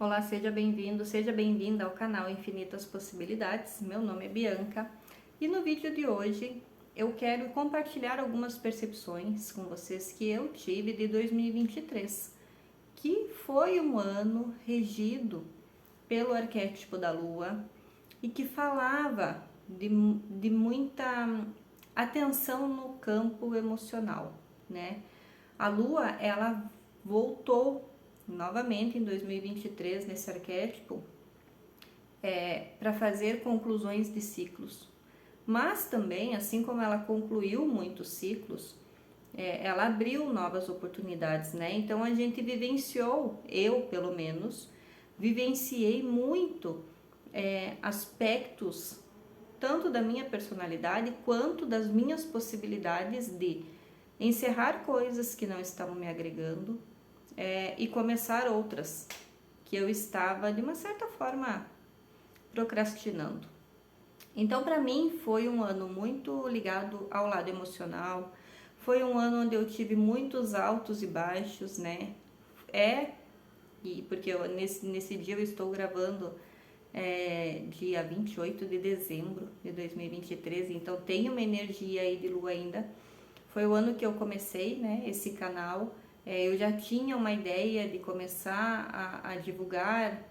Olá, seja bem-vindo, seja bem-vinda ao canal Infinitas Possibilidades. Meu nome é Bianca e no vídeo de hoje eu quero compartilhar algumas percepções com vocês que eu tive de 2023, que foi um ano regido pelo arquétipo da Lua e que falava de muita atenção no campo emocional, né? A Lua, ela voltou novamente em 2023 nesse arquétipo para fazer conclusões de ciclos. Mas também, assim como ela concluiu muitos ciclos, ela abriu novas oportunidades, né? Então a gente vivenciou, eu pelo menos, vivenciei muito aspectos tanto da minha personalidade quanto das minhas possibilidades de encerrar coisas que não estavam me agregando, e começar outras que eu estava de uma certa forma procrastinando. Então, para mim, foi um ano muito ligado ao lado emocional. Foi um ano onde eu tive muitos altos e baixos, né? E porque nesse dia eu estou gravando dia 28 de dezembro de 2023, então tem uma energia aí de lua ainda. Foi o ano que eu comecei, né, esse canal. Eu já tinha uma ideia de começar a divulgar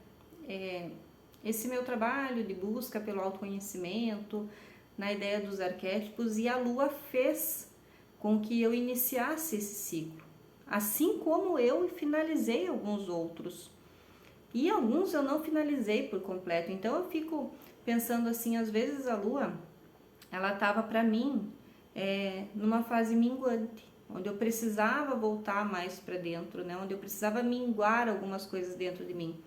esse meu trabalho de busca pelo autoconhecimento, na ideia dos arquétipos, e a Lua fez com que eu iniciasse esse ciclo, assim como eu finalizei alguns outros. E alguns eu não finalizei por completo, então eu fico pensando assim, às vezes a Lua, ela estava para mim numa fase minguante, onde eu precisava voltar mais para dentro, né? Onde eu precisava minguar algumas coisas dentro de mim.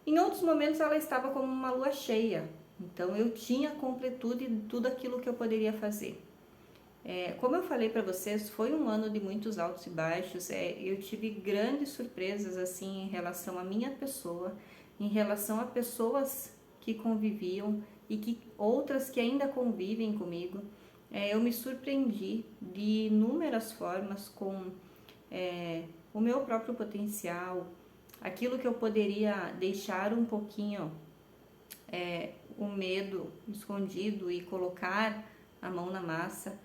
Em outros momentos ela estava como uma lua cheia, então eu tinha completude de tudo aquilo que eu poderia fazer. Como eu falei para vocês, foi um ano de muitos altos e baixos. Eu tive grandes surpresas assim em relação à minha pessoa, em relação a pessoas que conviviam e que outras que ainda convivem comigo. Eu me surpreendi de inúmeras formas com o meu próprio potencial, aquilo que eu poderia deixar um pouquinho o medo escondido e colocar a mão na massa.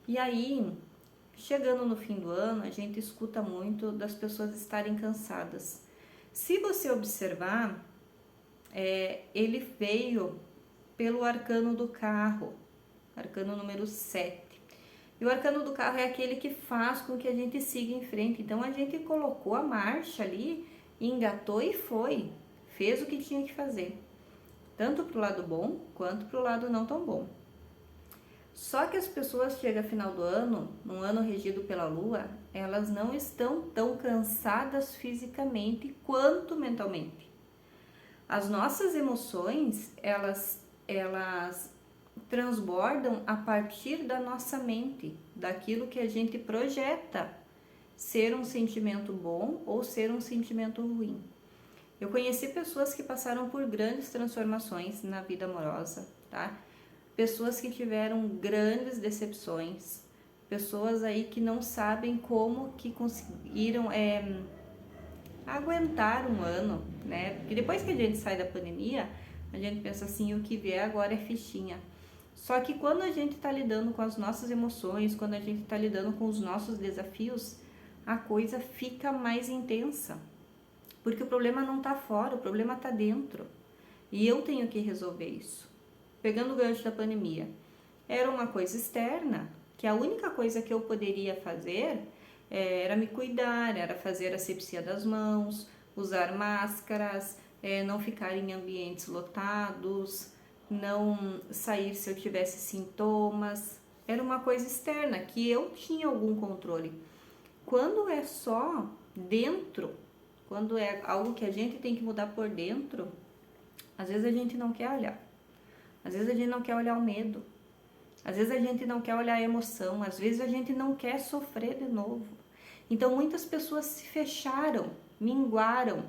E aí, chegando no fim do ano, a gente escuta muito das pessoas estarem cansadas. Se você observar, ele veio pelo arcano do carro, arcano número 7. E o arcano do carro é aquele que faz com que a gente siga em frente. Então a gente colocou a marcha ali, engatou e foi. Fez o que tinha que fazer. Tanto para o lado bom, quanto para o lado não tão bom. Só que as pessoas chegam ao final do ano, num ano regido pela Lua, elas não estão tão cansadas fisicamente quanto mentalmente. As nossas emoções, elas transbordam a partir da nossa mente, daquilo que a gente projeta ser um sentimento bom ou ser um sentimento ruim. Eu conheci pessoas que passaram por grandes transformações na vida amorosa, tá? Pessoas que tiveram grandes decepções, pessoas aí que não sabem como que conseguiram aguentar um ano, né? Porque depois que a gente sai da pandemia, a gente pensa assim, o que vier agora é fichinha. Só que quando a gente está lidando com as nossas emoções, quando a gente está lidando com os nossos desafios, a coisa fica mais intensa. Porque o problema não está fora, o problema está dentro. E eu tenho que resolver isso. Pegando o gancho da pandemia, era uma coisa externa, que a única coisa que eu poderia fazer era me cuidar, era fazer asepsia das mãos, usar máscaras, não ficar em ambientes lotados, não sair se eu tivesse sintomas. Era uma coisa externa que eu tinha algum controle. Quando é só dentro, quando é algo que a gente tem que mudar por dentro, às vezes a gente não quer olhar. Às vezes a gente não quer olhar o medo. Às vezes a gente não quer olhar a emoção. Às vezes a gente não quer sofrer de novo. Então muitas pessoas se fecharam, minguaram.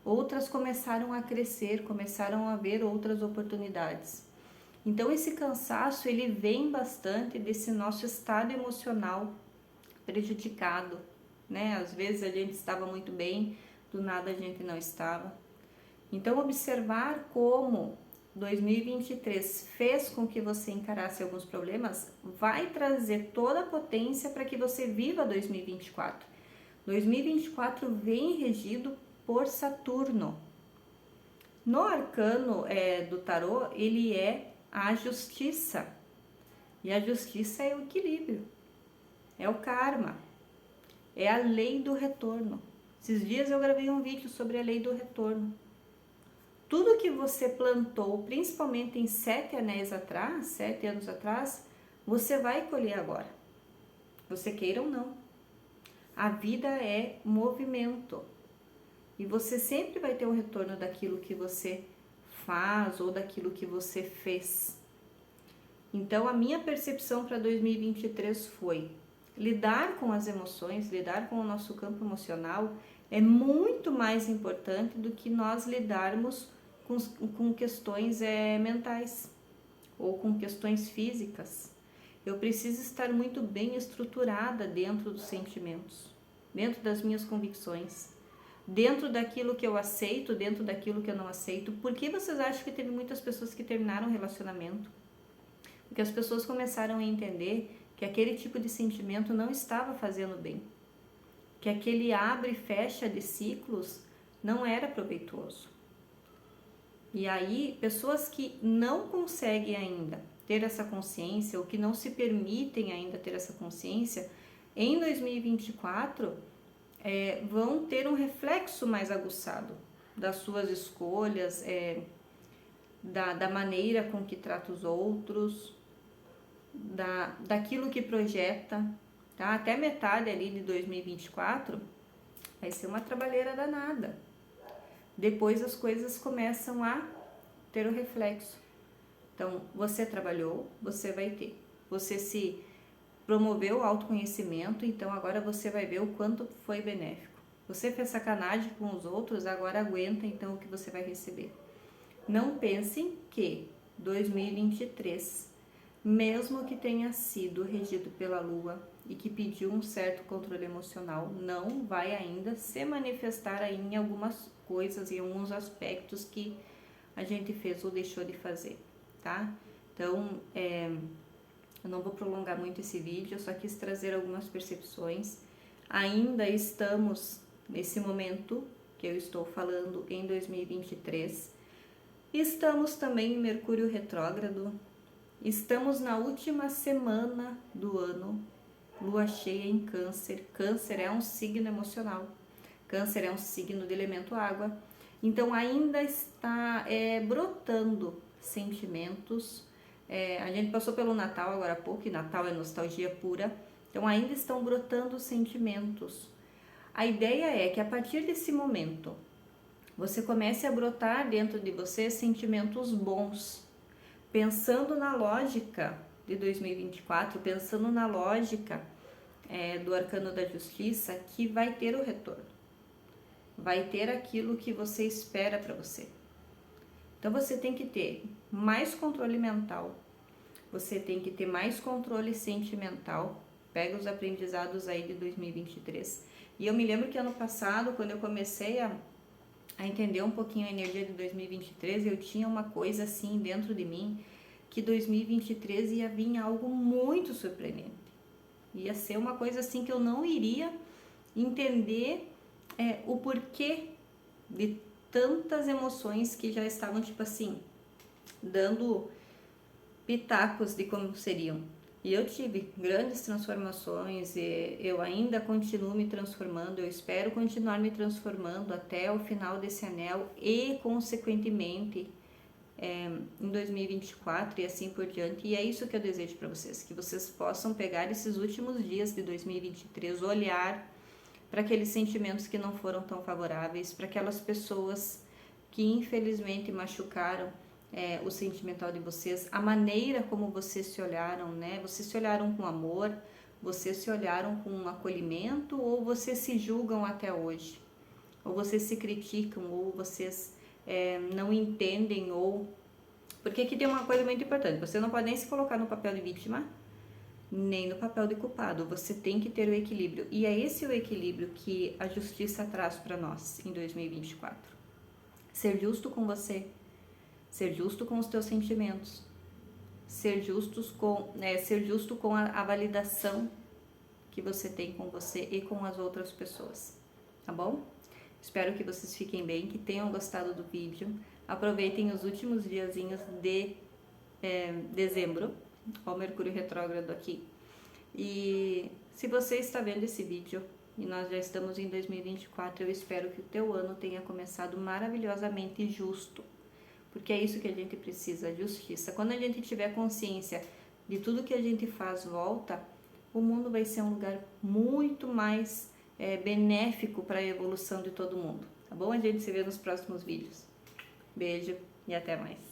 Outras começaram a crescer, começaram a ver outras oportunidades. Então esse cansaço, ele vem bastante desse nosso estado emocional prejudicado, né? Às vezes a gente estava muito bem, do nada a gente não estava. Então, observar como 2023 fez com que você encarasse alguns problemas vai trazer toda a potência para que você viva 2024. 2024 vem regido por Saturno. No arcano do tarô, ele é a justiça. E a justiça é o equilíbrio, é o karma, é a lei do retorno. Esses dias eu gravei um vídeo sobre a lei do retorno. Tudo que você plantou, principalmente em 7 anos atrás, você vai colher agora. Você queira ou não. A vida é movimento. E você sempre vai ter um retorno daquilo que você faz ou daquilo que você fez. Então, a minha percepção para 2023 foi lidar com as emoções, lidar com o nosso campo emocional é muito mais importante do que nós lidarmos com questões mentais ou com questões físicas. Eu preciso estar muito bem estruturada dentro dos sentimentos, dentro das minhas convicções, dentro daquilo que eu aceito, dentro daquilo que eu não aceito. Por que vocês acham que teve muitas pessoas que terminaram o relacionamento? Porque as pessoas começaram a entender que aquele tipo de sentimento não estava fazendo bem, que aquele abre e fecha de ciclos não era proveitoso. E aí, pessoas que não conseguem ainda ter essa consciência, ou que não se permitem ainda ter essa consciência, em 2024 vão ter um reflexo mais aguçado das suas escolhas, da maneira com que trata os outros, daquilo que projeta, tá? Até metade ali de 2024 vai ser uma trabalheira danada. Depois as coisas começam a ter o reflexo. Então, você trabalhou, você vai ter. Você se promoveu o autoconhecimento, então agora você vai ver o quanto foi benéfico. Você fez sacanagem com os outros, agora aguenta então o que você vai receber. Não pensem que 2023, mesmo que tenha sido regido pela Lua e que pediu um certo controle emocional, não vai ainda se manifestar aí em algumas coisas, em alguns aspectos que a gente fez ou deixou de fazer, tá? Então, eu não vou prolongar muito esse vídeo, eu só quis trazer algumas percepções. Ainda estamos nesse momento que eu estou falando em 2023. Estamos também em Mercúrio retrógrado. Estamos na última semana do ano, lua cheia em Câncer. Câncer é um signo emocional. Câncer é um signo de elemento água. Então ainda está brotando sentimentos. A gente passou pelo Natal agora há pouco, e Natal é nostalgia pura. Então ainda estão brotando sentimentos. A ideia é que a partir desse momento, você comece a brotar dentro de você sentimentos bons, pensando na lógica de 2024, pensando na lógica do arcano da justiça, que vai ter o retorno, vai ter aquilo que você espera para você. Então você tem que ter mais controle mental, você tem que ter mais controle sentimental. Pega os aprendizados aí de 2023. E eu me lembro que ano passado, quando eu comecei a entender um pouquinho a energia de 2023, eu tinha uma coisa assim dentro de mim, que 2023 ia vir algo muito surpreendente. Ia ser uma coisa assim que eu não iria entender o porquê de tantas emoções que já estavam, tipo assim, dando pitacos de como seriam. E eu tive grandes transformações e eu ainda continuo me transformando, eu espero continuar me transformando até o final desse anel e, consequentemente, em 2024 e assim por diante. E é isso que eu desejo para vocês, que vocês possam pegar esses últimos dias de 2023, olhar para aqueles sentimentos que não foram tão favoráveis, para aquelas pessoas que infelizmente machucaram o sentimental de vocês, a maneira como vocês se olharam, né? Vocês se olharam com amor, vocês se olharam com acolhimento, ou vocês se julgam até hoje, ou vocês se criticam, ou vocês não entendem, ou... Porque aqui tem uma coisa muito importante, você não pode nem se colocar no papel de vítima, nem no papel de culpado. Você tem que ter o equilíbrio. E é esse o equilíbrio que a justiça traz para nós em 2024. Ser justo com você, ser justo com os teus sentimentos, ser justo com a validação que você tem com você e com as outras pessoas, tá bom? Espero que vocês fiquem bem, que tenham gostado do vídeo. Aproveitem os últimos diazinhos de dezembro, ó, o Mercúrio retrógrado aqui. E se você está vendo esse vídeo e nós já estamos em 2024, eu espero que o teu ano tenha começado maravilhosamente justo, porque é isso que a gente precisa, justiça. Quando a gente tiver consciência de tudo que a gente faz volta, o mundo vai ser um lugar muito mais benéfico para a evolução de todo mundo, tá bom? A gente se vê nos próximos vídeos. Beijo e até mais.